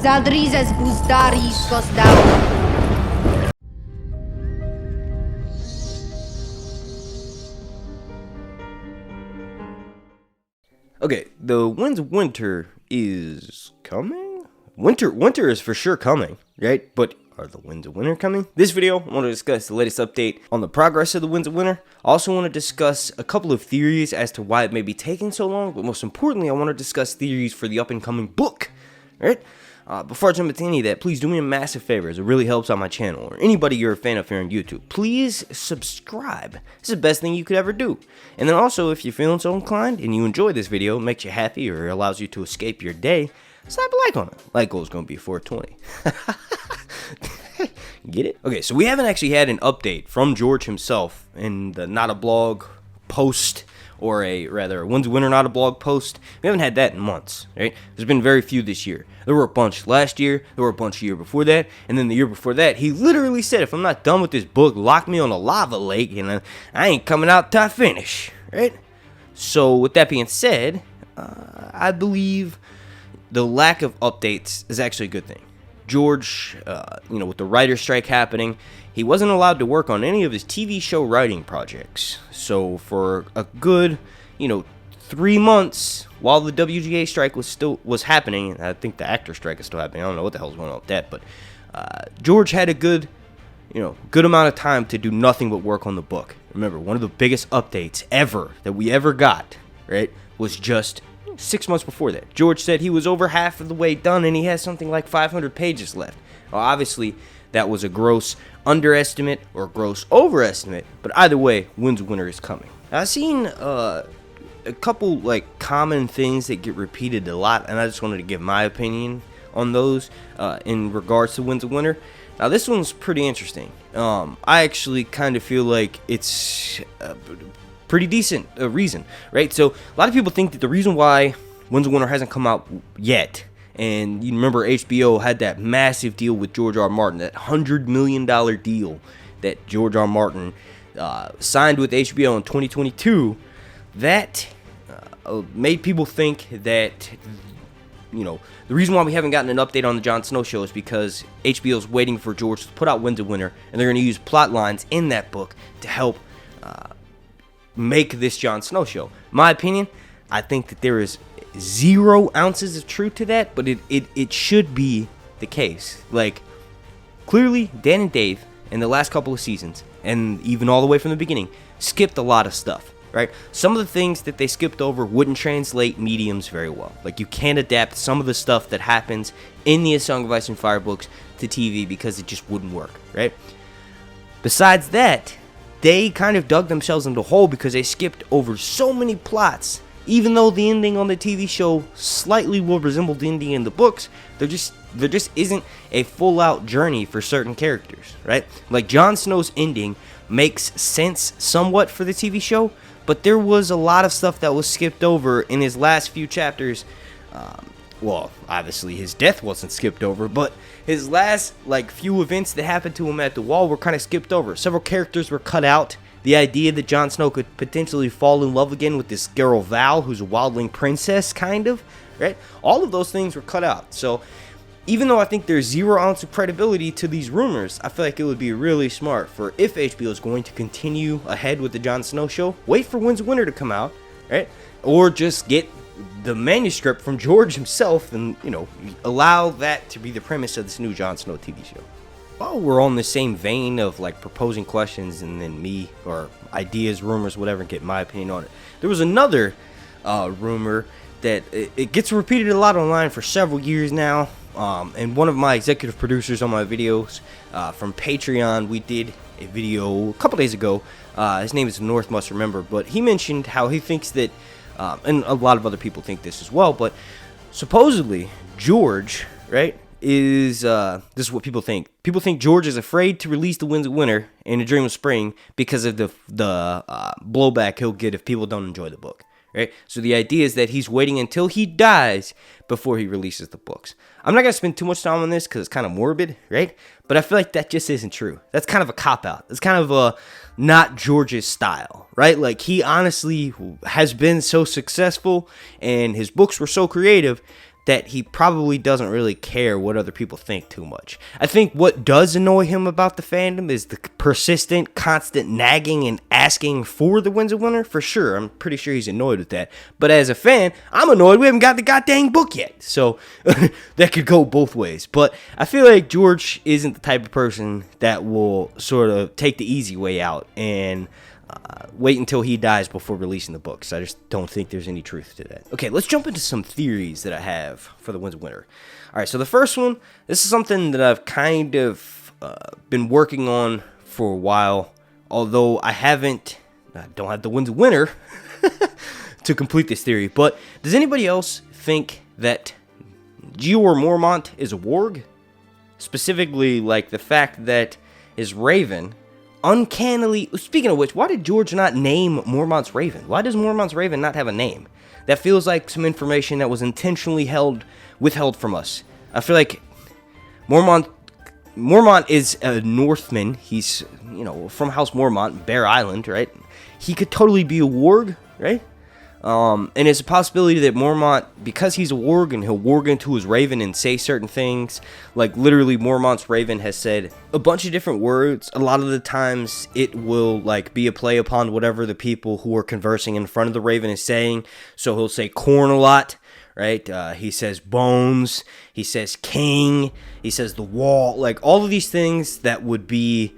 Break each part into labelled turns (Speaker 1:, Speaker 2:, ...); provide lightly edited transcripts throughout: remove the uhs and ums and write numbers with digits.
Speaker 1: Zaldrizes buzdaris gosdau.
Speaker 2: Okay, the Winds of Winter is coming? Winter is for sure coming, right? But are the Winds of Winter coming? This video, I want to discuss the latest update on the progress of the Winds of Winter. I also want to discuss a couple of theories as to why it may be taking so long, but most importantly, I want to discuss theories for the up-and-coming book, right? Before I jump into any of that, please do me a massive favor, as it really helps out my channel, or anybody you're a fan of here on YouTube. Please subscribe. It's the best thing you could ever do. And then also, if you're feeling so inclined, and you enjoy this video, makes you happy, or allows you to escape your day, slap a like on it. Like goal is going to be 420. Get it? Okay, so we haven't actually had an update from George himself in the Not a Blog post, or a Winds of Winter Not a Blog post. We haven't had that in months, right? There's been very few this year. There were a bunch last year, there were a bunch the year before that, and then the year before that, he literally said, if I'm not done with this book, lock me on a lava lake, and I ain't coming out till I finish, right? So, with that being said, I believe the lack of updates is actually a good thing. George, with the writer's strike happening, he wasn't allowed to work on any of his TV show writing projects. So for a good, 3 months while the WGA strike was happening, I think the actor strike is still happening. I don't know what the hell's going on with that, but George had a good amount of time to do nothing but work on the book. Remember, one of the biggest updates ever that we ever got, right, was just 6 months before that. George said he was over half of the way done and he has something like 500 pages left. Well, obviously, that was a gross underestimate or gross overestimate, but either way, Winds of Winter is coming. I've seen a couple common things that get repeated a lot, and I just wanted to give my opinion on those in regards to Winds of Winter. Now, this one's pretty interesting. I actually kind of feel like it's pretty decent reason, right? So a lot of people think that the reason why Winds of Winter hasn't come out yet, and you remember HBO had that massive deal with George R. Martin, that $100 million deal that George R. Martin signed with HBO in 2022, that made people think that, the reason why we haven't gotten an update on the Jon Snow Show is because HBO is waiting for George to put out Winds of Winter, and they're going to use plot lines in that book to help make this Jon Snow Show. My opinion, I think that there is 0 ounces of truth to that, but it should be the case. Clearly, Dan and Dave, in the last couple of seasons, and even all the way from the beginning, skipped a lot of stuff, right? Some of the things that they skipped over wouldn't translate mediums very well. You can't adapt some of the stuff that happens in the A Song of Ice and Fire books to TV because it just wouldn't work, right? Besides that, they kind of dug themselves into a hole because they skipped over so many plots. Even though the ending on the TV show slightly will resemble the ending in the books, there just isn't a full-out journey for certain characters, right? Jon Snow's ending makes sense somewhat for the TV show, but there was a lot of stuff that was skipped over in his last few chapters. Well, obviously his death wasn't skipped over, but his last few events that happened to him at the wall were kind of skipped over. Several characters were cut out. The idea that Jon Snow could potentially fall in love again with this girl Val, who's a wildling princess, kind of, right? All of those things were cut out. So even though I think there's 0 ounce of credibility to these rumors, I feel like it would be really smart for, if HBO is going to continue ahead with the Jon Snow Show, wait for Winds of Winter to come out, right? Or just get the manuscript from George himself and, allow that to be the premise of this new Jon Snow TV show. While we're on the same vein of proposing questions and then me, or ideas, rumors, whatever, get my opinion on it, there was another rumor that it gets repeated a lot online for several years now. And one of my executive producers on my videos from Patreon, we did a video a couple days ago. His name is North Must Remember, but he mentioned how he thinks that, and a lot of other people think this as well, but supposedly George, right, is this is what people think. People think George is afraid to release the Winds of Winter in A Dream of Spring because of the blowback he'll get if people don't enjoy the book. Right? So the idea is that he's waiting until he dies before he releases the books. I'm not going to spend too much time on this because it's kind of morbid, right? But I feel like that just isn't true. That's kind of a cop-out. It's kind of not George's style, right? He honestly has been so successful and his books were so creative that he probably doesn't really care what other people think too much. I think what does annoy him about the fandom is the persistent, constant nagging and asking for the Winds of Winter, for sure. I'm pretty sure he's annoyed with that. But as a fan, I'm annoyed we haven't got the goddamn book yet. So that could go both ways. But I feel like George isn't the type of person that will sort of take the easy way out and wait until he dies before releasing the books. I just don't think there's any truth to that. Okay, let's jump into some theories that I have for the Winds of Winter. All right, so the first one, this is something that I've kind of been working on for a while, although I don't have the Winds of Winter to complete this theory. But does anybody else think that Jeor Mormont is a warg? Specifically, like the fact that his raven uncannily... Speaking of which, why did George not name Mormont's raven? Why does Mormont's raven not have a name? That feels like some information that was intentionally withheld from us. I feel like Mormont is a Northman. He's, from House Mormont, Bear Island, right? He could totally be a warg, right? And it's a possibility that Mormont, because he's a warg and he'll warg into his raven and say certain things, like literally Mormont's raven has said a bunch of different words. A lot of the times it will like be a play upon whatever the people who are conversing in front of the raven is saying. So he'll say corn a lot, right? He says bones, he says king, he says the wall, like all of these things that would be...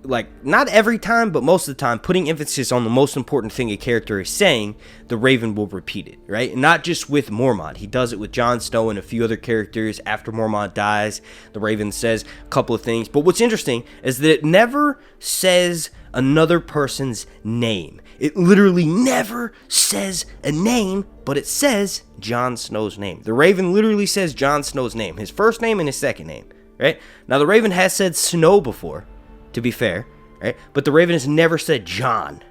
Speaker 2: like, not every time, but most of the time, putting emphasis on the most important thing a character is saying, the Raven will repeat it, right? And not just with Mormont. He does it with Jon Snow and a few other characters. After Mormont dies, the Raven says a couple of things. But what's interesting is that it never says another person's name. It literally never says a name, but it says Jon Snow's name. The Raven literally says Jon Snow's name, his first name and his second name, right? Now, the Raven has said Snow before, to be fair, right? But the Raven has never said Jon.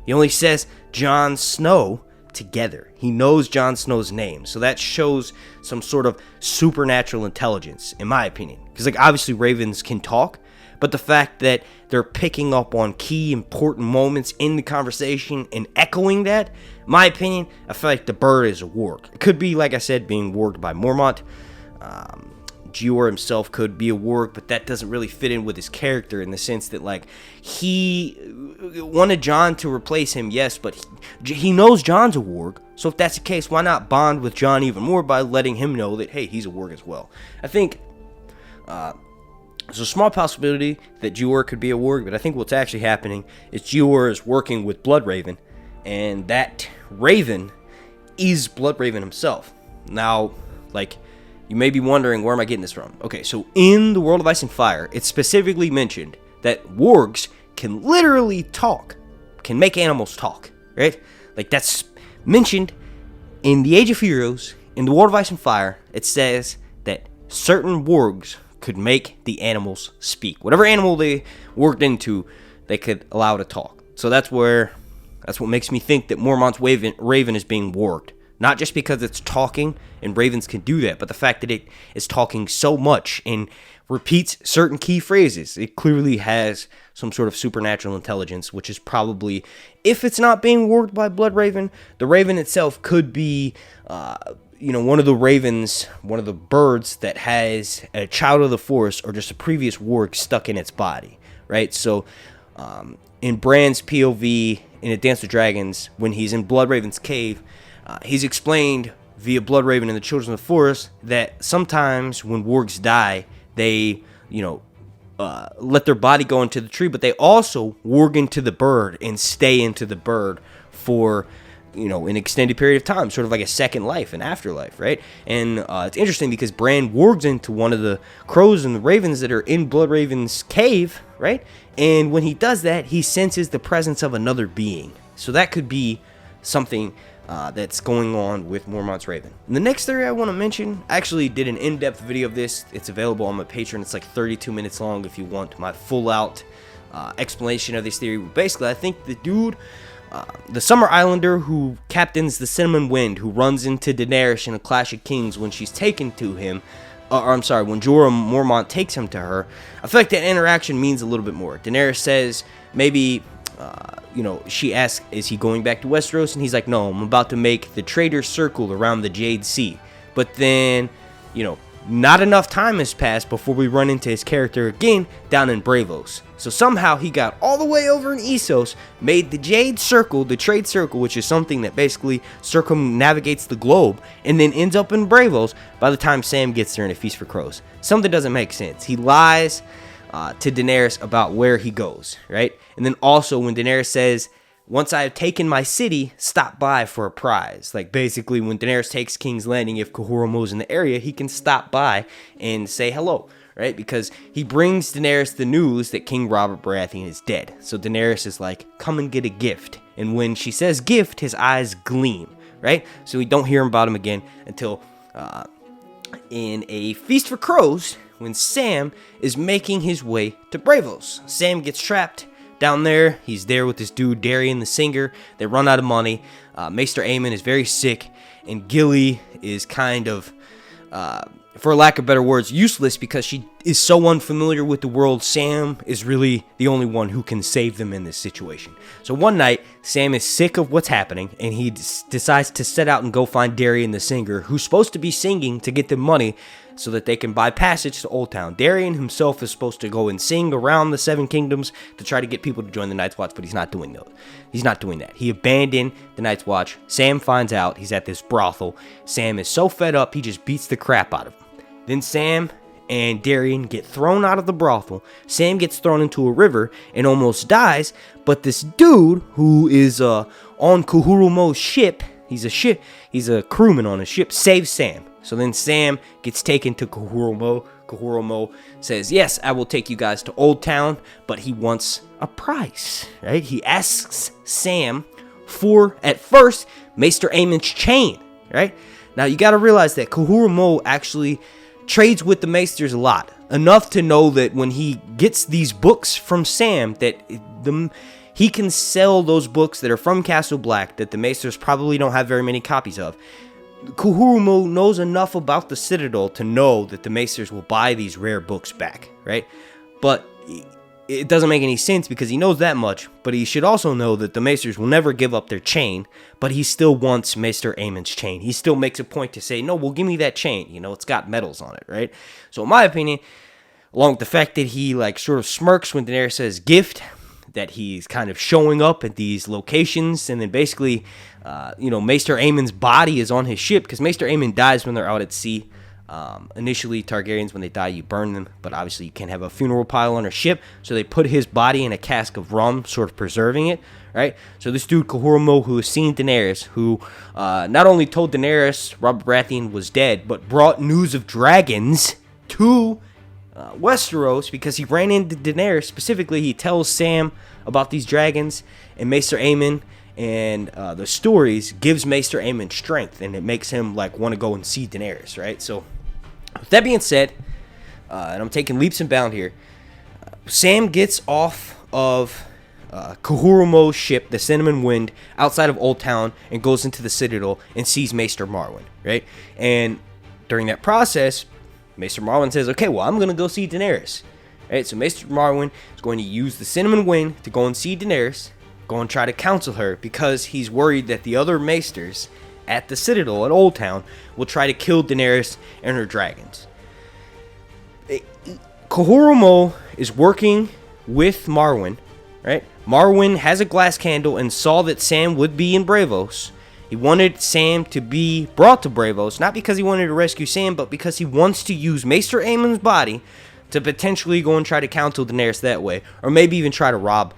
Speaker 2: He only says Jon Snow together. He knows Jon Snow's name. So that shows some sort of supernatural intelligence, in my opinion. Because, like, obviously Ravens can talk, but the fact that they're picking up on key important moments in the conversation and echoing that, in my opinion, I feel like the bird is a warg. It could be, like I said, being warged by Mormont. Jeor himself could be a warg, but that doesn't really fit in with his character in the sense that, like, he wanted Jon to replace him, yes, but he knows Jon's a warg, so if that's the case, why not bond with Jon even more by letting him know that, hey, he's a warg as well? I think there's a small possibility that Jeor could be a warg, but I think what's actually happening is Jeor is working with Bloodraven, and that Raven is Bloodraven himself. Now, like... you may be wondering, where am I getting this from? Okay, so in the World of Ice and Fire, it's specifically mentioned that wargs can literally talk, can make animals talk, right? Like, that's mentioned in the Age of Heroes, in the World of Ice and Fire. It says that certain wargs could make the animals speak. Whatever animal they warged into, they could allow to talk. So that's what makes me think that Mormont's raven is being warged. Not just because it's talking, and ravens can do that, but the fact that it is talking so much and repeats certain key phrases. It clearly has some sort of supernatural intelligence, which is probably, if it's not being warged by Bloodraven, the raven itself could be, one of the ravens, one of the birds that has a child of the forest or just a previous warg stuck in its body, right? So, in Bran's POV in A Dance with Dragons, when he's in Bloodraven's cave, he's explained via Bloodraven and the Children of the Forest that sometimes when wargs die, they, let their body go into the tree, but they also warg into the bird and stay into the bird for, an extended period of time, sort of like a second life, an afterlife, right? And it's interesting because Breanne wargs into one of the crows and the ravens that are in Bloodraven's cave, right? And when he does that, he senses the presence of another being. So that could be something that's going on with Mormont's Raven. And the next theory I want to mention, I actually did an in-depth video of this. It's available on my Patreon. It's like 32 minutes long if you want my full-out explanation of this theory. Basically, I think the dude, the Summer Islander who captains the Cinnamon Wind, who runs into Daenerys in A Clash of Kings when she's taken to him, when Jorah Mormont takes him to her, I feel like that interaction means a little bit more. Daenerys says, maybe... she asks, is he going back to Westeros? And he's like, no, I'm about to make the traitor's circle around the Jade Sea. But then, not enough time has passed before we run into his character again down in Braavos. So somehow he got all the way over in Essos, made the Jade Circle, the trade circle, which is something that basically circumnavigates the globe, and then ends up in Braavos by the time Sam gets there in A Feast for Crows. Something doesn't make sense. He lies to Daenerys about where he goes, right? And then also when Daenerys says, once I have taken my city, stop by for a prize. Like basically when Daenerys takes King's Landing, if Cahormo's in the area, he can stop by and say hello, right? Because he brings Daenerys the news that King Robert Baratheon is dead. So Daenerys is like, come and get a gift. And when she says gift, his eyes gleam, right? So we don't hear about him again until in A Feast for Crows, when Sam is making his way to Braavos. Sam gets trapped down there. He's there with this dude, Darian the Singer. They run out of money. Maester Aemon is very sick, and Gilly is kind of, for lack of better words, useless because she is so unfamiliar with the world. Sam is really the only one who can save them in this situation. So one night, Sam is sick of what's happening, and he decides to set out and go find Darian the Singer, who's supposed to be singing to get them money so that they can buy passage to Old Town. Darian himself is supposed to go and sing around the Seven Kingdoms to try to get people to join the Night's Watch, but he's not doing that. He's not doing that. He abandoned the Night's Watch. Sam finds out. He's at this brothel. Sam is so fed up, he just beats the crap out of him. Then Sam and Darian get thrown out of the brothel. Sam gets thrown into a river and almost dies, but this dude who is on Cahormo's ship, he's a crewman on a ship, saves Sam. So then Sam gets taken to Cahormo. Cahormo says, yes, I will take you guys to Old Town, but he wants a price, right? He asks Sam for, at first, Maester Aemon's chain, right? Now, you got to realize that Cahormo actually trades with the Maesters a lot. Enough to know that when he gets these books from Sam, that he can sell those books that are from Castle Black that the Maesters probably don't have very many copies of. Cahormo knows enough about the Citadel to know that the Maesters will buy these rare books back, right? But it doesn't make any sense because he knows that much, but he should also know that the Maesters will never give up their chain, but he still wants Maester Aemon's chain. He still makes a point to say, no, well, give me that chain. It's got medals on it, right? So in my opinion, along with the fact that he sort of smirks when Daenerys says gift, that he's kind of showing up at these locations, and then basically, Maester Aemon's body is on his ship, because Maester Aemon dies when they're out at sea. Initially, Targaryens, when they die, you burn them, but obviously you can't have a funeral pile on a ship, so they put his body in a cask of rum, sort of preserving it, right? So this dude, Cahormo, who has seen Daenerys, who not only told Daenerys Robert Baratheon was dead, but brought news of dragons to Westeros, because he ran into Daenerys. Specifically, he tells Sam about these dragons and Maester Aemon, and the stories gives Maester Aemon strength, and it makes him want to go and see Daenerys, right? So with that being said, and I'm taking leaps and bounds here, Sam gets off of Cahormo's ship, the Cinnamon Wind, outside of Old Town, and goes into the Citadel and sees Maester Marwyn, right? And during that process, Maester Marwyn says, okay, well, I'm going to go see Daenerys. Right? So Maester Marwyn is going to use the Cinnamon Wind to go and see Daenerys, go and try to counsel her, because he's worried that the other Maesters at the Citadel at Old Town will try to kill Daenerys and her dragons. Cahormo is working with Marwyn, right? Marwyn has a glass candle and saw that Sam would be in Braavos. He wanted Sam to be brought to Braavos, not because he wanted to rescue Sam, but because he wants to use Maester Aemon's body to potentially go and try to counsel Daenerys that way, or maybe even try to rob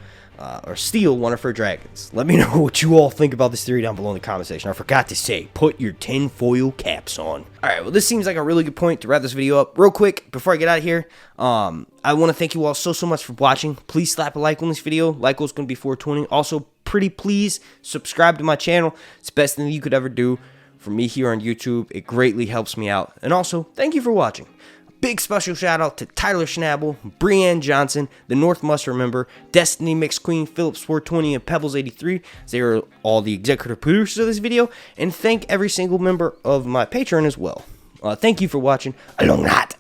Speaker 2: or steal one of her dragons. Let me know what you all think about this theory down below in the comment section. I forgot to say, put your tinfoil caps on. Alright, well, this seems like a really good point to wrap this video up. Real quick, before I get out of here, I want to thank you all so much for watching. Please slap a like on this video. Like goal's going to be 420. Also, pretty please subscribe to my channel. It's the best thing you could ever do for me here on YouTube. It greatly helps me out. And also, thank you for watching. Big special shout out to Tyler Schnabel, Breanne Johnson, the North Must Remember, Destiny Mix Queen, Phillips 420, and Pebbles 83. They are all the executive producers of this video. And thank every single member of my Patreon as well. Thank you for watching. AnaaaRodarte.